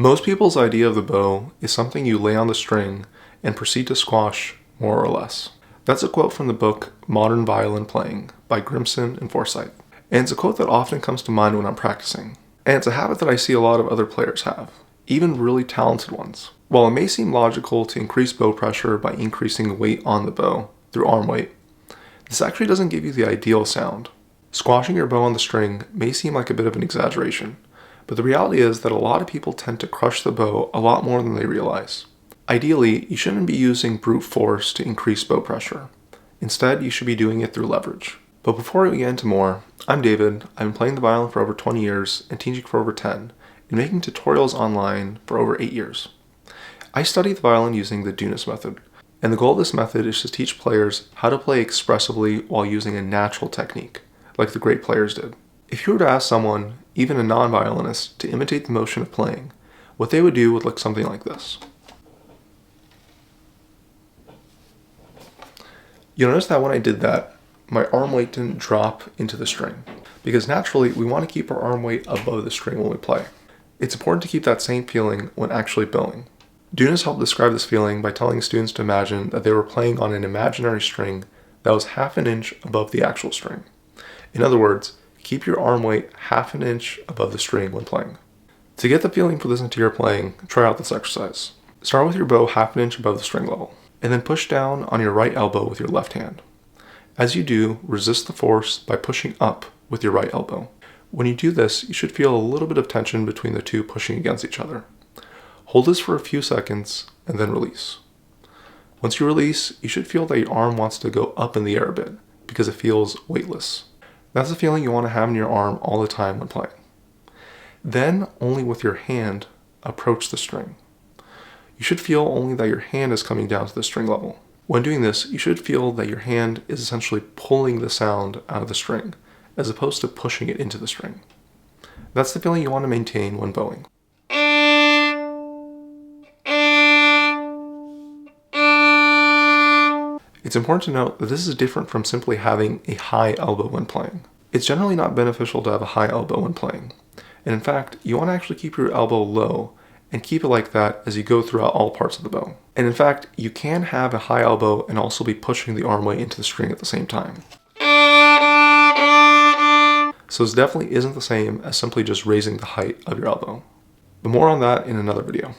Most people's idea of the bow is something you lay on the string and proceed to squash more or less. That's a quote from the book Modern Violin Playing by Grimson and Forsyth. And it's a quote that often comes to mind when I'm practicing. And it's a habit that I see a lot of other players have, even really talented ones. While it may seem logical to increase bow pressure by increasing weight on the bow through arm weight, this actually doesn't give you the ideal sound. Squashing your bow on the string may seem like a bit of an exaggeration, but the reality is that a lot of people tend to crush the bow a lot more than they realize. Ideally, you shouldn't be using brute force to increase bow pressure. Instead, you should be doing it through leverage. But before we get into more, I'm David. I've been playing the violin for over 20 years and teaching for over 10, and making tutorials online for over 8 years. I study the violin using the Dounis Method, and the goal of this method is to teach players how to play expressively while using a natural technique, like the great players did. If you were to ask someone, even a non-violinist, to imitate the motion of playing, what they would do would look something like this. You'll notice that when I did that, my arm weight didn't drop into the string, because naturally we want to keep our arm weight above the string when we play. It's important to keep that same feeling when actually bowing. Dounis helped describe this feeling by telling students to imagine that they were playing on an imaginary string that was half an inch above the actual string. In other words, keep your arm weight half an inch above the string when playing. To get the feeling for this into your playing, try out this exercise. Start with your bow half an inch above the string level, and then push down on your right elbow with your left hand. As you do, resist the force by pushing up with your right elbow. When you do this, you should feel a little bit of tension between the two pushing against each other. Hold this for a few seconds and then release. Once you release, you should feel that your arm wants to go up in the air a bit because it feels weightless. That's the feeling you want to have in your arm all the time when playing. Then, only with your hand, approach the string. You should feel only that your hand is coming down to the string level. When doing this, you should feel that your hand is essentially pulling the sound out of the string, as opposed to pushing it into the string. That's the feeling you want to maintain when bowing. It's important to note that this is different from simply having a high elbow when playing. It's generally not beneficial to have a high elbow when playing. And in fact, you want to actually keep your elbow low and keep it like that as you go throughout all parts of the bow. And in fact, you can have a high elbow and also be pushing the arm weight into the string at the same time. So this definitely isn't the same as simply just raising the height of your elbow. But more on that in another video.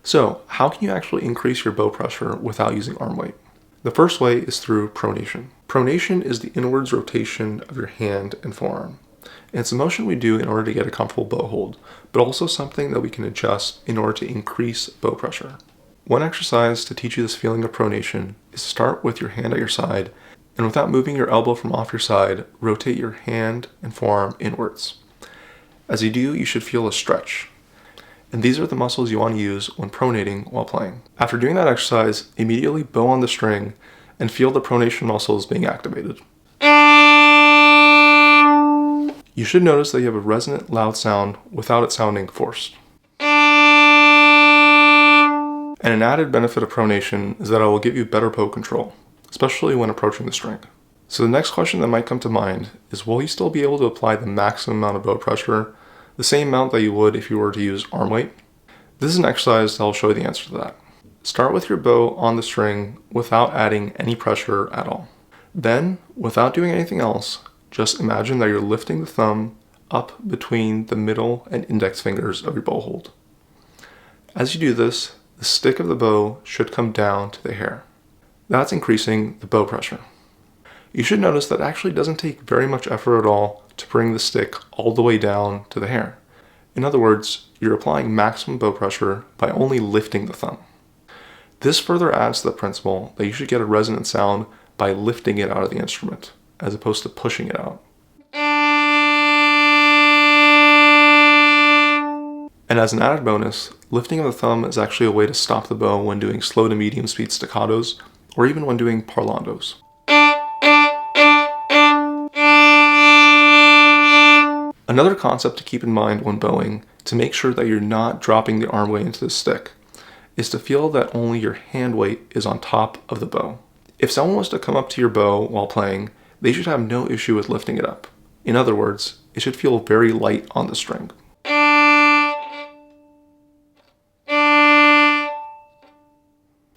So, how can you actually increase your bow pressure without using arm weight? The first way is through pronation. Pronation is the inwards rotation of your hand and forearm. And it's a motion we do in order to get a comfortable bow hold, but also something that we can adjust in order to increase bow pressure. One exercise to teach you this feeling of pronation is to start with your hand at your side, and without moving your elbow from off your side, rotate your hand and forearm inwards. As you do, you should feel a stretch. And these are the muscles you want to use when pronating while playing. After doing that exercise, immediately bow on the string and feel the pronation muscles being activated. You should notice that you have a resonant, loud sound without it sounding forced. And an added benefit of pronation is that it will give you better bow control, especially when approaching the string. So the next question that might come to mind is, will you still be able to apply the maximum amount of bow pressure, the same amount that you would if you were to use arm weight? This is an exercise that will show you the answer to that. Start with your bow on the string without adding any pressure at all. Then, without doing anything else, just imagine that you're lifting the thumb up between the middle and index fingers of your bow hold. As you do this, the stick of the bow should come down to the hair. That's increasing the bow pressure. You should notice that it actually doesn't take very much effort at all to bring the stick all the way down to the hair. In other words, you're applying maximum bow pressure by only lifting the thumb. This further adds to the principle that you should get a resonant sound by lifting it out of the instrument, as opposed to pushing it out. And as an added bonus, lifting of the thumb is actually a way to stop the bow when doing slow to medium speed staccatos, or even when doing parlandos. Another concept to keep in mind when bowing, to make sure that you're not dropping the arm weight into the stick, is to feel that only your hand weight is on top of the bow. If someone was to come up to your bow while playing, they should have no issue with lifting it up. In other words, it should feel very light on the string.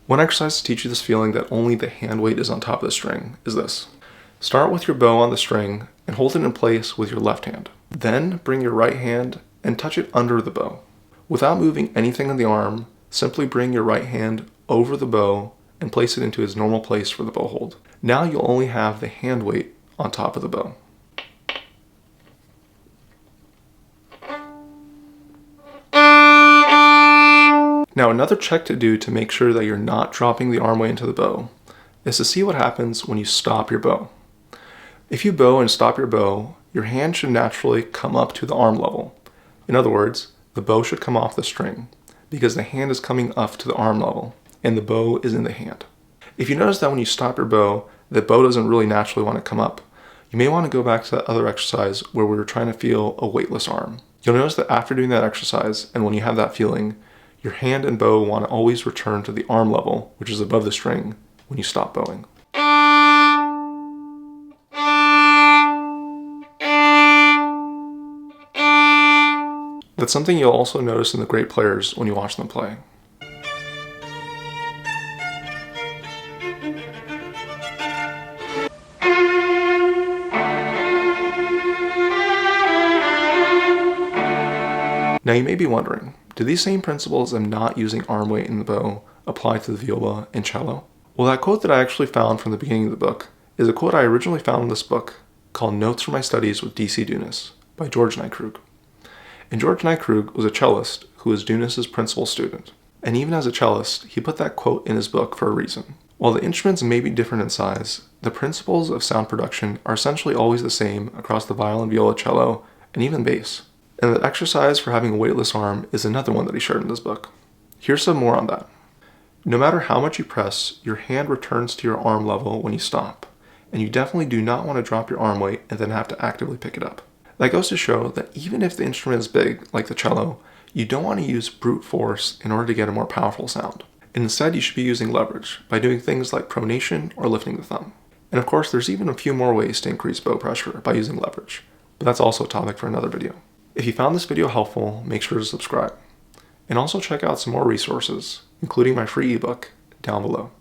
One exercise to teach you this feeling that only the hand weight is on top of the string is this. Start with your bow on the string and hold it in place with your left hand. Then bring your right hand and touch it under the bow. Without moving anything on the arm, simply bring your right hand over the bow and place it into its normal place for the bow hold. Now you'll only have the hand weight on top of the bow. Now another check to do to make sure that you're not dropping the arm weight into the bow is to see what happens when you stop your bow. If you bow and stop your bow, your hand should naturally come up to the arm level. In other words, the bow should come off the string because the hand is coming up to the arm level and the bow is in the hand. If you notice that when you stop your bow, the bow doesn't really naturally want to come up, you may want to go back to that other exercise where we were trying to feel a weightless arm. You'll notice that after doing that exercise and when you have that feeling, your hand and bow want to always return to the arm level, which is above the string, when you stop bowing. That's something you'll also notice in the great players when you watch them play. Now you may be wondering, do these same principles of not using arm weight in the bow apply to the viola and cello? Well, that quote that I actually found from the beginning of the book is a quote I originally found in this book called Notes from My Studies with D.C. Dounis by George Nykrug. And George Nykrug was a cellist who was Dounis's principal student. And even as a cellist, he put that quote in his book for a reason. While the instruments may be different in size, the principles of sound production are essentially always the same across the violin, viola, cello, and even bass. And the exercise for having a weightless arm is another one that he shared in this book. Here's some more on that. No matter how much you press, your hand returns to your arm level when you stop, and you definitely do not want to drop your arm weight and then have to actively pick it up. That goes to show that even if the instrument is big, like the cello, you don't want to use brute force in order to get a more powerful sound. And instead, you should be using leverage by doing things like pronation or lifting the thumb. And of course, there's even a few more ways to increase bow pressure by using leverage, but that's also a topic for another video. If you found this video helpful, make sure to subscribe. And also check out some more resources, including my free ebook, down below.